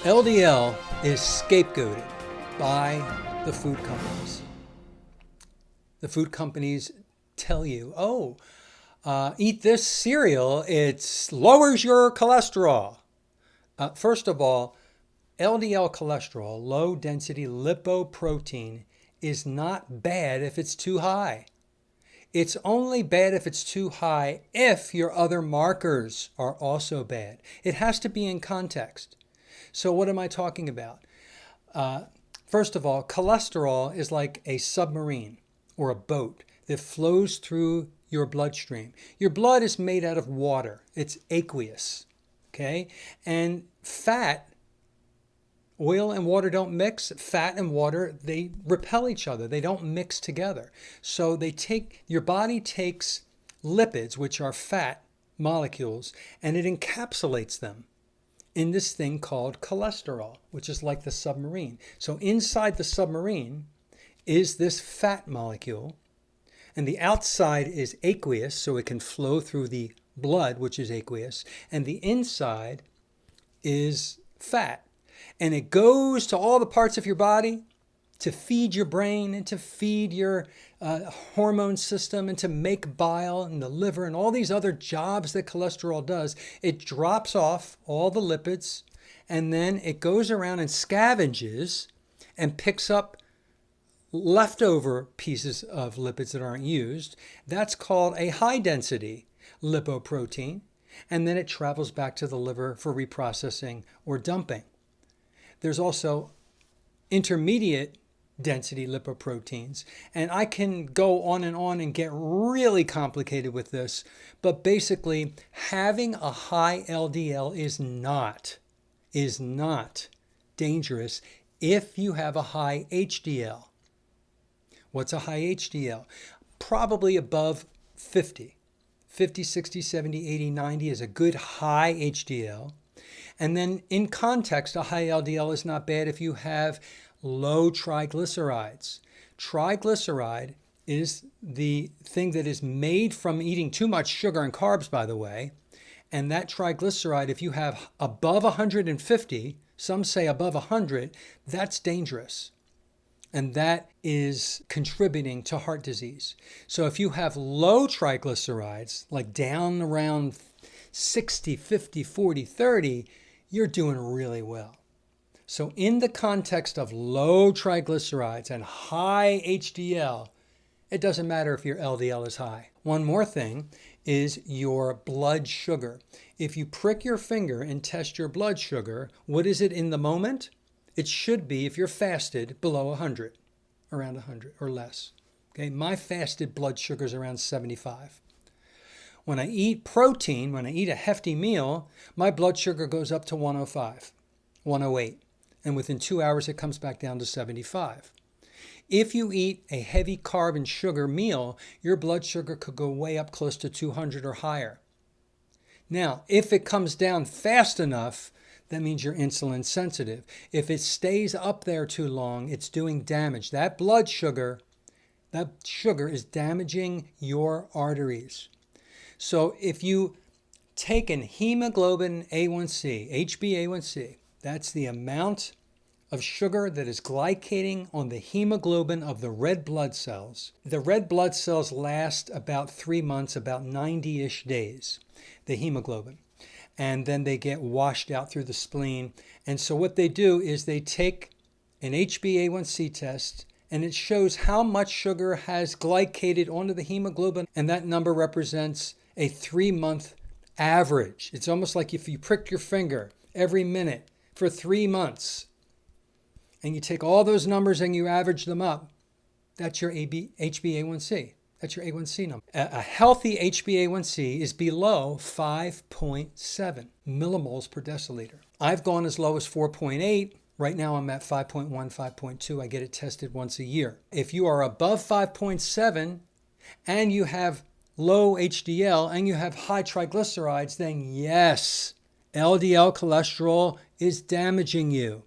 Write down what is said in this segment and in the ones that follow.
LDL is scapegoated by the food companies. The food companies tell you, eat this cereal, it lowers your cholesterol. First of all, LDL cholesterol, low density lipoprotein, is not bad if it's too high. It's only bad if it's too high if your other markers are also bad. It has to be in context. So what am I talking about? First of all, cholesterol is like a submarine or a boat that flows through your bloodstream. Your blood is made out of water. It's aqueous, okay? And fat, oil and water don't mix. Fat and water, they repel each other. They don't mix together. So your body takes lipids, which are fat molecules, and it encapsulates them in this thing called cholesterol, which is like the submarine. So inside the submarine is this fat molecule, and the outside is aqueous, so it can flow through the blood, which is aqueous, and the inside is fat. And it goes to all the parts of your body to feed your brain and to feed your hormone system and to make bile and the liver and all these other jobs that cholesterol does. It drops off all the lipids and then it goes around and scavenges and picks up leftover pieces of lipids that aren't used. That's called a high density lipoprotein. And then it travels back to the liver for reprocessing or dumping. There's also intermediate density lipoproteins. And I can go on and get really complicated with this. But basically, having a high LDL is not dangerous if you have a high HDL. What's a high HDL? Probably above 50. 50, 60, 70, 80, 90 is a good high HDL. And then in context, a high LDL is not bad if you have low triglycerides. Triglyceride is the thing that is made from eating too much sugar and carbs, by the way. And that triglyceride, if you have above 150, some say above 100, that's dangerous. And that is contributing to heart disease. So if you have low triglycerides, like down around 60, 50, 40, 30, you're doing really well. So in the context of low triglycerides and high HDL, it doesn't matter if your LDL is high. One more thing is your blood sugar. If you prick your finger and test your blood sugar, what is it in the moment? It should be, if you're fasted, below 100, around 100 or less. Okay, my fasted blood sugar is around 75. When I eat protein, when I eat a hefty meal, my blood sugar goes up to 105, 108. And within 2 hours, it comes back down to 75. If you eat a heavy carb and sugar meal, your blood sugar could go way up close to 200 or higher. Now, if it comes down fast enough, that means you're insulin sensitive. If it stays up there too long, it's doing damage. That sugar is damaging your arteries. So if you take an hemoglobin A1C, HbA1c, that's the amount of sugar that is glycating on the hemoglobin of the red blood cells. The red blood cells last about 3 months, about 90-ish days, the hemoglobin. And then they get washed out through the spleen. And so what they do is they take an HbA1c test and it shows how much sugar has glycated onto the hemoglobin. And that number represents a 3-month average. It's almost like if you prick your finger every minute for 3 months and you take all those numbers and you average them up, that's your HbA1c. That's your A1C number. A healthy HbA1c is below 5.7 millimoles per deciliter. I've gone as low as 4.8. Right now I'm at 5.1, 5.2. I get it tested once a year. If you are above 5.7 and you have low HDL and you have high triglycerides, then yes, LDL cholesterol is damaging you.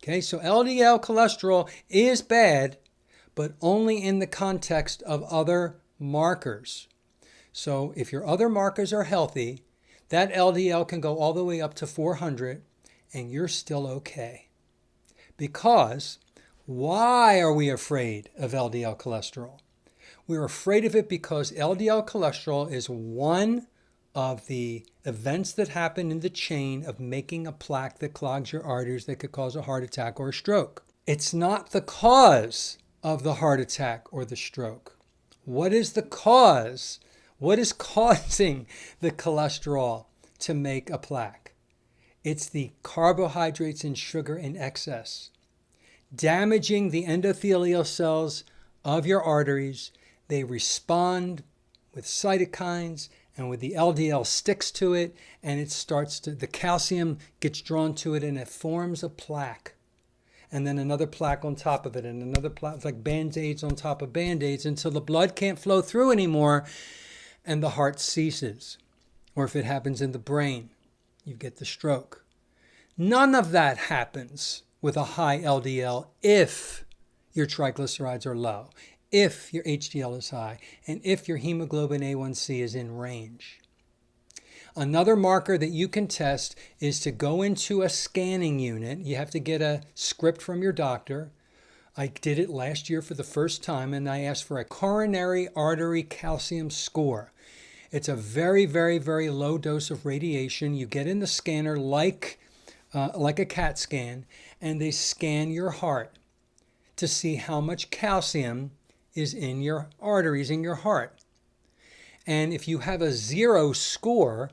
Okay, so LDL cholesterol is bad, but only in the context of other markers. So if your other markers are healthy, that LDL can go all the way up to 400 and you're still okay. Because why are we afraid of LDL cholesterol? We're afraid of it because LDL cholesterol is one of the events that happen in the chain of making a plaque that clogs your arteries that could cause a heart attack or a stroke. It's not the cause of the heart attack or the stroke. What is the cause? What is causing the cholesterol to make a plaque? It's the carbohydrates and sugar in excess, damaging the endothelial cells of your arteries. They respond with cytokines, and with the LDL sticks to it, and it starts to, the calcium gets drawn to it, and it forms a plaque. And then another plaque on top of it, and another plaque. It's like Band-Aids on top of Band-Aids until the blood can't flow through anymore, and the heart ceases. Or if it happens in the brain, you get the stroke. None of that happens with a high LDL if your triglycerides are low, if your HDL is high, and if your hemoglobin A1C is in range. Another marker that you can test is to go into a scanning unit. You have to get a script from your doctor. I did it last year for the first time, and I asked for a coronary artery calcium score. It's a very, very, very low dose of radiation. You get in the scanner like a CAT scan, and they scan your heart to see how much calcium is in your arteries, in your heart. And if you have a 0 score,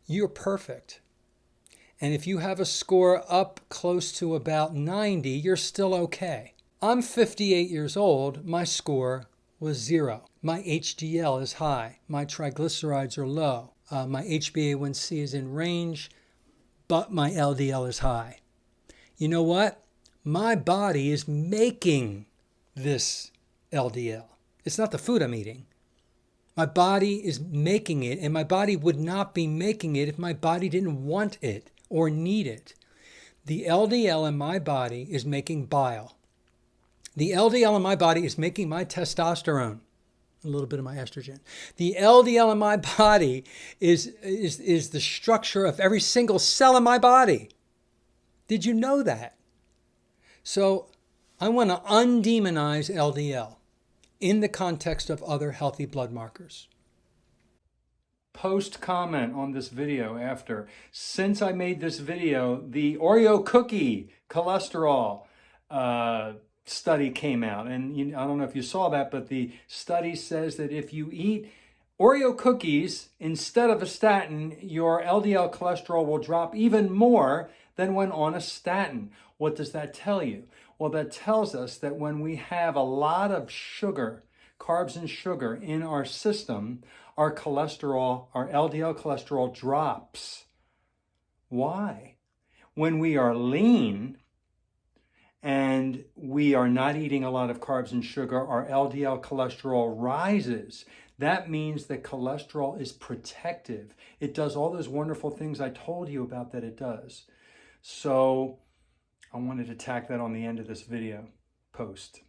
you're perfect. And if you have a score up close to about 90, you're still okay. I'm 58 years old. My score was 0. My HDL is high. My triglycerides are low. My HbA1c is in range, but my LDL is high. You know what? My body is making this LDL. It's not the food I'm eating. My body is making it, and my body would not be making it if my body didn't want it or need it. The LDL in my body is making bile. The LDL in my body is making my testosterone, a little bit of my estrogen. The LDL in my body is the structure of every single cell in my body. Did you know that? So I want to undemonize LDL in the context of other healthy blood markers. Post comment on this video after. Since I made this video, the Oreo cookie cholesterol study came out. And I don't know if you saw that, but the study says that if you eat Oreo cookies instead of a statin, your LDL cholesterol will drop even more than when on a statin. What does that tell you? Well, that tells us that when we have a lot of sugar, carbs and sugar in our system, our cholesterol, our LDL cholesterol drops. Why? When we are lean and we are not eating a lot of carbs and sugar, our LDL cholesterol rises. That means that cholesterol is protective. It does all those wonderful things I told you about that it does. So I wanted to tack that on the end of this video post.